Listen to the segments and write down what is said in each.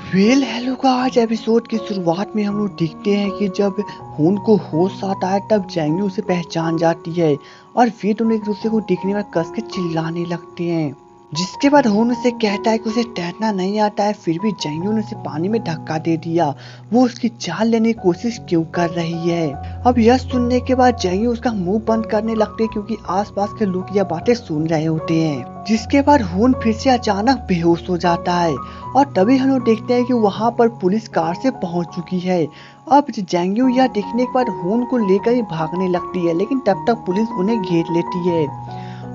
Hello का आज episode की शुरुआत में हम लोग देखते हैं कि जब खून को होश आता है तब जैंगी उसे पहचान जाती है और फिर दोनों एक दूसरे को देखने में कस के चिल्लाने लगते हैं। जिसके बाद खून उसे कहता है कि उसे तैरना नहीं आता है, फिर भी जैंगी ने उसे पानी में धक्का दे दिया। वो उसकी जान लेने की कोशिश क्यों कर रही है। अब यह सुनने के बाद जैंगी उसका मुंह बंद करने लगती है क्योंकि आसपास के लोग यह बातें सुन रहे होते हैं। जिसके बाद खून फिर से अचानक बेहोश हो जाता है और तभी हम लोग देखते हैं कि वहां पर पुलिस कार से पहुंच चुकी है। अब जैंगी यह देखने के बाद खून को लेकर ही भागने लगती है, लेकिन तब तक पुलिस उन्हें घेर लेती है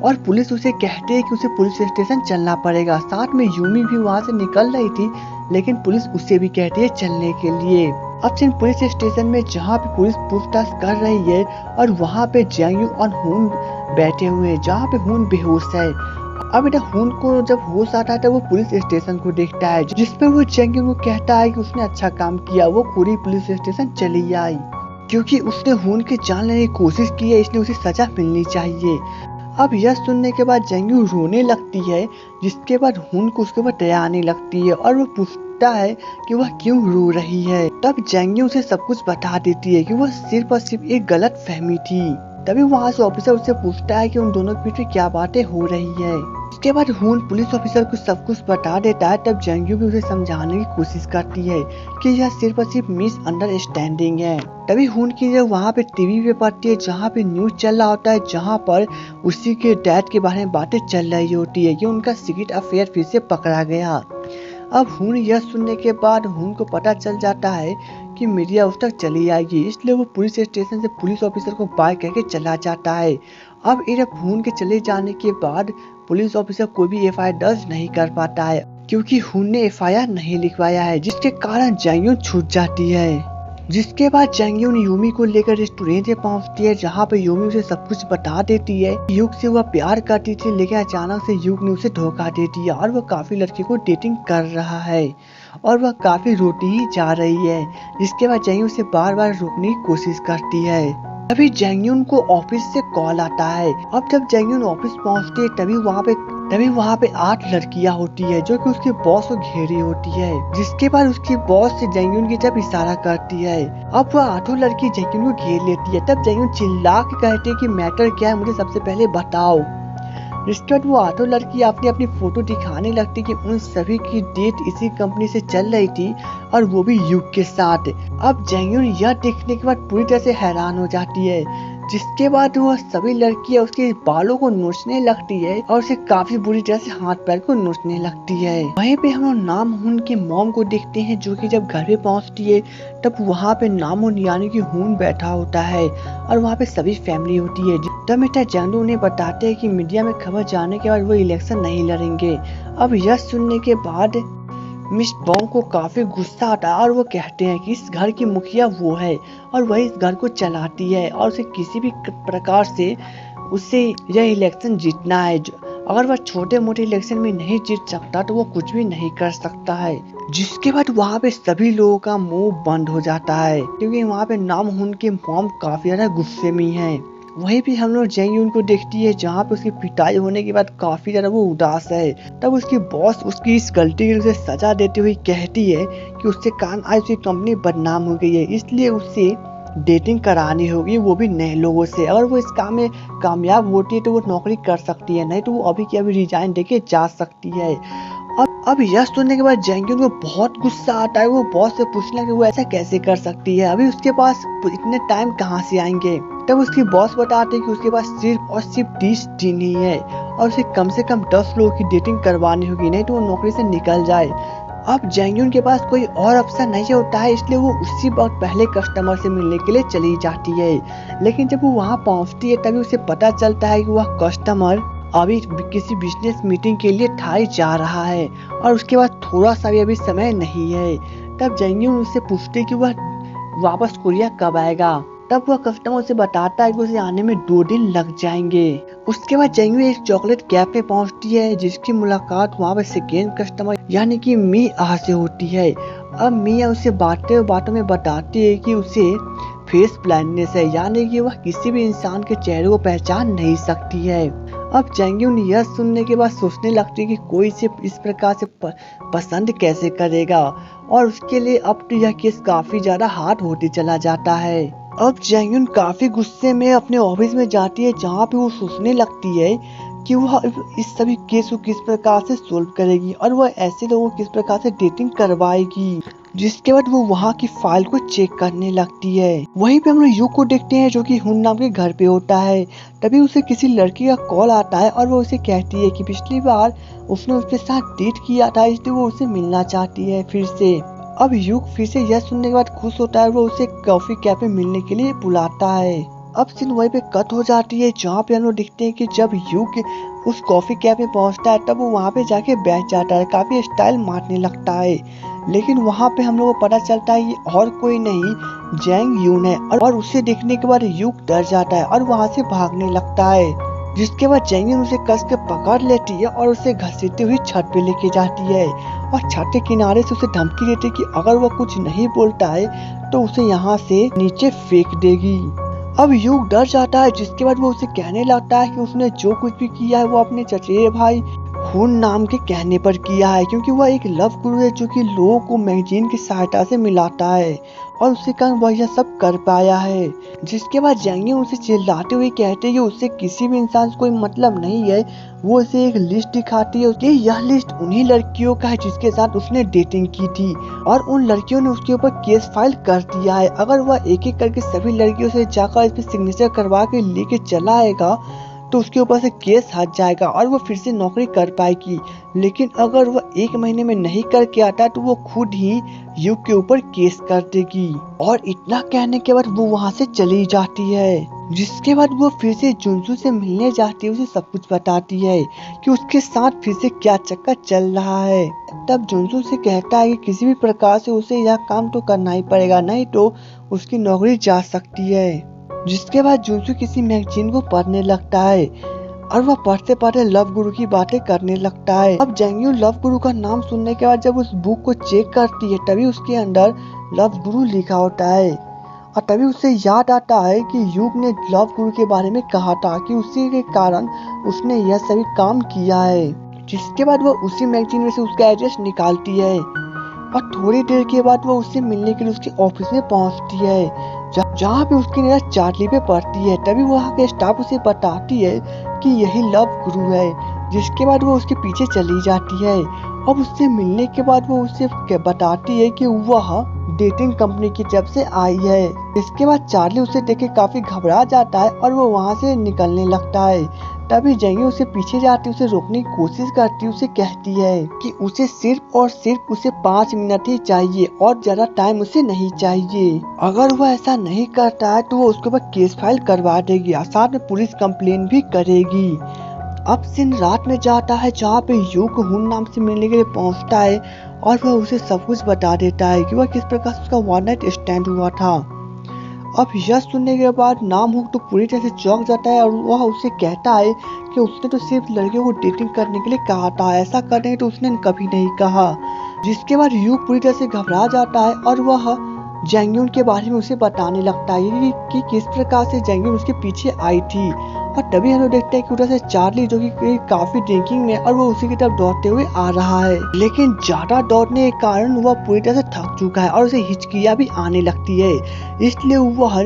और पुलिस उसे कहती है कि उसे पुलिस स्टेशन चलना पड़ेगा। साथ में यूमी भी वहां से निकल रही थी, लेकिन पुलिस उसे भी कहती है चलने के लिए। अब सीन पुलिस स्टेशन में जहाँ पे पुलिस पूछताछ कर रही है और वहाँ पे जैंगी और खून बैठे हुए हैं, जहाँ पे खून बेहोश है। अब बेटा खून को जब होश आता है तो वो पुलिस स्टेशन को देखता है, जिसपे वो जैंगी को कहता है कि उसने अच्छा काम किया, वो पूरी पुलिस स्टेशन चली आई क्योंकि उसने खून की जान लेने की कोशिश की है, इसलिए उसे सजा मिलनी चाहिए। अब यह सुनने के बाद जैंगी रोने लगती है, जिसके बाद खून को उसके ऊपर दया आने लगती है और वो पूछता है कि वह क्यों रो रही है। तब जैंगी उसे सब कुछ बता देती है कि वह सिर्फ और सिर्फ एक गलत फहमी थी। तभी वहाँ से ऑफिसर उससे पूछता है कि उन दोनों के बीच में क्या बातें हो रही है। इसके बाद खून पुलिस ऑफिसर को सब कुछ बता देता है। तब जैंगी भी उसे समझाने की कोशिश करती है कि यह सिर्फ और सिर्फ मिसअंडरस्टैंडिंग है। तभी खून की जब वहाँ पे टीवी पे पड़ती है, जहाँ पे न्यूज चल रहा होता है, जहाँ पर उसी के डैड के बारे में बातें चल रही होती है कि उनका सीक्रेट अफेयर फिर से पकड़ा गया। अब खून यह सुनने के बाद खून को पता चल जाता है कि मीडिया उस तक चली आएगी, इसलिए वो पुलिस स्टेशन से पुलिस ऑफिसर को बाय करके चला जाता है। अब इधर खून के चले जाने के बाद पुलिस ऑफिसर कोई भी एफआईआर दर्ज नहीं कर पाता है क्योंकि खून ने एफआईआर नहीं लिखवाया है, जिसके कारण जैंगी छूट जाती है। जिसके बाद जैंगी यूमी को लेकर रेस्टोरेंट में पहुंचती है, जहां पे यूमी उसे सब कुछ बता देती है। युग से वह प्यार करती थी, लेकिन अचानक से युग ने उसे धोखा दे दिया और वह काफी लड़की को डेटिंग कर रहा है और वह काफी रोटी ही जा रही है। जिसके बाद जैंगी उसे बार बार रोकने की कोशिश करती है। तभी जैंगी को ऑफिस से कॉल आता है। अब जब जैंगी ऑफिस पहुंचती है तभी वहाँ पे 8 लड़कियां होती है जो कि उसके बॉस को घेरी होती है। जिसके बाद उसकी बॉस से जैंगी की जब इशारा करती है, अब वह 8 लड़की जैंगी को घेर लेती है। तब जैंगी चिल्ला के कहती है कि मैटर क्या है, मुझे सबसे पहले बताओ। जिसके बाद वो 8 लड़की अपनी फोटो दिखाने लगती कि उन सभी की डेट इसी कंपनी से चल रही थी और वो भी युग के साथ। अब जैंगी यह देखने के बाद पूरी तरह से हैरान हो जाती है। जिसके बाद वह सभी लड़कियां उसके बालों को नोचने लगती है और उसे काफी बुरी तरह से हाथ पैर को नोचने लगती है। वहीं पे हम लोग नामहून की मॉम को देखते हैं, जो कि जब घर पे पहुंचती है तब वहाँ पे नामहून यानी कि खून बैठा होता है और वहाँ पे सभी फैमिली होती है। तब मिस्टर जैंगी उन्हें बताते हैं कि मीडिया में खबर जाने के बाद वो इलेक्शन नहीं लड़ेंगे। अब यह सुनने के बाद मिस बॉन्ग को काफी गुस्सा आता है और वो कहते हैं कि इस घर की मुखिया वो है और वही इस घर को चलाती है और उसे किसी भी प्रकार से उसे यह इलेक्शन जीतना है। अगर वह छोटे मोटे इलेक्शन में नहीं जीत सकता तो वो कुछ भी नहीं कर सकता है। जिसके बाद वहाँ पे सभी लोगों का मुंह बंद हो जाता है क्योंकि वहाँ पे नामहून की मॉम काफी ज्यादा गुस्से में है। वहीं पे हम लोग जैंगी उनको देखती है, जहाँ पे उसकी पिटाई होने के बाद काफी ज्यादा वो उदास है। तब उसकी बॉस उसकी इस गलती की उसे सजा देते हुए कहती है कि उससे कारण आज उसकी कंपनी बदनाम हो गई है, इसलिए उसे डेटिंग करानी होगी, वो भी नए लोगों से। अगर वो इस काम में कामयाब होती है तो वो नौकरी कर सकती है, नहीं तो वो अभी की अभी रिजाइन देके जा सकती है। अब यह सुनने के बाद जैंगी को बहुत गुस्सा आता है। वो बॉस से पूछना कि वो ऐसा कैसे कर सकती है, अभी उसके पास इतने टाइम कहाँ से आएंगे। तब उसकी बॉस बताते कि उसके पास सिर्फ और सिर्फ 30 दिन ही है और उसे कम से कम 10 लोगों की डेटिंग करवानी होगी, नहीं तो वो नौकरी से निकल जाए। अब जैंगी के पास कोई और ऑप्शन नहीं होता है, इसलिए वो उसी वक्त पहले कस्टमर से मिलने के लिए चली जाती है। लेकिन जब वो वहाँ पहुँचती है तभी उसे पता चलता है कि वह कस्टमर अभी किसी बिजनेस मीटिंग के लिए थाई जा रहा है और उसके बाद थोड़ा सा भी अभी समय नहीं है। तब जैंगी उससे पूछती कि वह वापस कोरिया कब आएगा। तब वह कस्टमर से बताता है कि उसे आने में 2 दिन लग जाएंगे। उसके बाद जैंगी एक चॉकलेट कैफे पहुंचती है, जिसकी मुलाकात वहाँ पे सेकेंड कस्टमर यानी कि मिया से होती है। अब मिया उसे बातों में बताती है कि उसे फेस ब्लाइंडनेस है, यानी कि वह किसी भी इंसान के चेहरे को पहचान नहीं सकती है। अब जैंगी यह सुनने के बाद सोचने लगती है कि कोई इसे इस प्रकार से पसंद कैसे करेगा और उसके लिए अब तो यह केस काफी ज्यादा हार्ड होते चला जाता है। अब जैंगयून काफी गुस्से में अपने ऑफिस में जाती है, जहाँ पे वो सोचने लगती है कि वह इस सभी केस को किस प्रकार से सोल्व करेगी और वह ऐसे लोगों को किस प्रकार से डेटिंग करवाएगी। जिसके बाद वो वहाँ की फाइल को चेक करने लगती है। वहीं पे हम लोग यू को देखते हैं, जो कि हुन नाम के घर पे होता है। तभी उसे किसी लड़की का कॉल आता है और वो उसे कहती है कि पिछली बार उसने उसके साथ डेट किया था, इसलिए वो उसे मिलना चाहती है फिर से। अब यूक फिर से यह सुनने के बाद खुश होता है, वो उसे कॉफी कैफे मिलने के लिए बुलाता है। अब सीन वहीं पे कट हो जाती है, जहाँ पे हम लोग देखते हैं कि जब यूक उस कॉफी कैफे पहुंचता है तब वो वहाँ पे जाके बैठ जाता है, काफी स्टाइल मारने लगता है। लेकिन वहाँ पे हम लोगों को पता चलता है ये और कोई नहीं जैंग यून है, और उसे देखने के बाद यूक डर जाता है और वहाँ से भागने लगता है। जिसके बाद जैंग उसे कस के पकड़ लेती है और उसे घसीटते हुए छत पे लेके जाती है, और छत के किनारे से उसे धमकी देती है कि अगर वो कुछ नहीं बोलता है तो उसे यहाँ से नीचे फेंक देगी। अब यूक डर जाता है, जिसके बाद वो उसे कहने लगता है कि उसने जो कुछ भी किया है वो अपने चचेरे भाई हुन नाम के कहने पर किया है, क्योंकि वह एक लव गुरु है जो कि लोगों को मैगजीन की सहायता से मिलाता है, और उसके कारण वह यह सब कर पाया है। जिसके बाद जैंगी उसे चिल्लाते हुए कहते हैं कि उससे किसी भी इंसान से कोई मतलब नहीं है। वो उसे एक लिस्ट दिखाती है कि यह लिस्ट उन्हीं लड़कियों का है जिसके साथ उसने डेटिंग की थी, और उन लड़कियों ने उसके ऊपर केस फाइल कर दिया है। अगर वह एक एक करके सभी लड़कियों से जाकर इस पे सिग्नेचर करवा के लेके चला आएगा तो उसके ऊपर से केस हट जाएगा और वो फिर से नौकरी कर पाएगी। लेकिन अगर वो 1 महीने में नहीं करके आता तो वो खुद ही यूक के ऊपर केस कर देगी। और इतना कहने के बाद वो वहाँ से चली जाती है। जिसके बाद वो फिर से जुनसू से मिलने जाती है, उसे सब कुछ बताती है कि उसके साथ फिर से क्या चक्कर चल रहा है। तब जुनसू से कहता है कि किसी भी प्रकार से उसे यह काम तो करना ही पड़ेगा, नहीं तो उसकी नौकरी जा सकती है। जिसके बाद जुनसू किसी मैगजीन को पढ़ने लगता है, और वह पढ़ते पढ़ते लव गुरु की बातें करने लगता है। अब जैंग्यू लव गुरु का नाम सुनने के बाद जब उस बुक को चेक करती है तभी उसके अंदर लव गुरु लिखा होता है, और तभी उसे याद आता है कि यूक ने लव गुरु के बारे में कहा था कि उसी के कारण उसने यह सभी काम किया है। जिसके बाद वह उसी मैगजीन में से उसका एड्रेस निकालती है, और थोड़ी देर के बाद वो उससे मिलने के लिए उसके ऑफिस में पहुंचती है, जहाँ पे उसकी नजर चार्ली पे पड़ती है। तभी वहाँ के स्टाफ उसे बताती है कि यही लव गुरु है। जिसके बाद वो उसके पीछे चली जाती है। अब उससे मिलने के बाद वो उसे बताती है कि वह डेटिंग कंपनी की तरफ से आई है। इसके बाद चार्ली उसे देख के काफी घबरा जाता है और वो वहाँ से निकलने लगता है। तभी जैंगी उसे पीछे जाती उसे रोकने की कोशिश करती, उसे कहती है कि उसे सिर्फ और सिर्फ उसे 5 मिनट ही चाहिए और ज्यादा टाइम उसे नहीं चाहिए। अगर वह ऐसा नहीं करता है तो वो उसके ऊपर केस फाइल करवा देगी और साथ में पुलिस कंप्लेन भी करेगी। अब सीन रात में जाता है, जहाँ पे यूक हुन नाम से मिलने के लिए पहुँचता है, और वह उसे सब कुछ बता देता है कि वह किस प्रकार से उसका वन नाइट स्टैंड हुआ था। अब यह सुनने के बाद नाम हुक तो पूरी तरह से चौंक जाता है, और वह उससे कहता है कि उसने तो सिर्फ लड़कियों को डेटिंग करने के लिए कहा था, ऐसा करने तो उसने कभी नहीं कहा। जिसके बाद यूक पूरी तरह से घबरा जाता है और वह जैंग्यून के बारे में उसे बताने लगता है कि किस प्रकार से जैंग्यून उसके पीछे आई थी। और तभी हम लोग देखते हैं कि उधर से चार्ली, जो कि काफी ड्रिंकिंग में, और वो उसी की तरफ दौड़ते हुए आ रहा है। लेकिन ज्यादा दौड़ने के कारण वह पूरी तरह से थक चुका है और उसे हिचकियां भी आने लगती है, इसलिए वह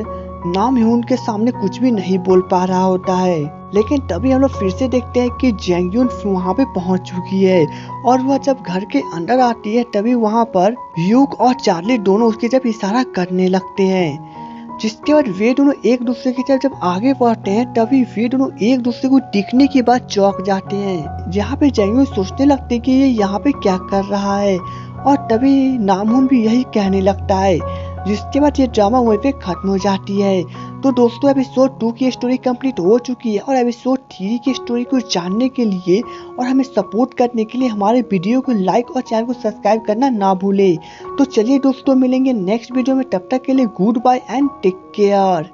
नाम ह्यून के सामने कुछ भी नहीं बोल पा रहा होता है। लेकिन तभी हम लोग फिर से देखते हैं कि जैंग्यून वहाँ पे पहुंच चुकी है, और वह जब घर के अंदर आती है तभी वहाँ पर यूक और चार्ली दोनों उसकी तरफ इशारा करने लगते हैं। जिसके बाद वे दोनों एक दूसरे की तरफ जब आगे बढ़ते हैं तभी वे दोनों एक दूसरे को दिखने के बाद चौंक जाते हैं, जहाँ पे जैंग्यून सोचने लगते हैं कि ये यहाँ पे क्या कर रहा है, और तभी नामहुन भी यही कहने लगता है। जिसके बाद ये ड्रामा वहीं पे खत्म हो जाती है। तो दोस्तों एपिसोड 2 की स्टोरी कंप्लीट हो चुकी है, और एपिसोड 3 की स्टोरी को जानने के लिए और हमें सपोर्ट करने के लिए हमारे वीडियो को लाइक और चैनल को सब्सक्राइब करना ना भूले। तो चलिए दोस्तों, मिलेंगे नेक्स्ट वीडियो में, तब तक के लिए goodbye and take care.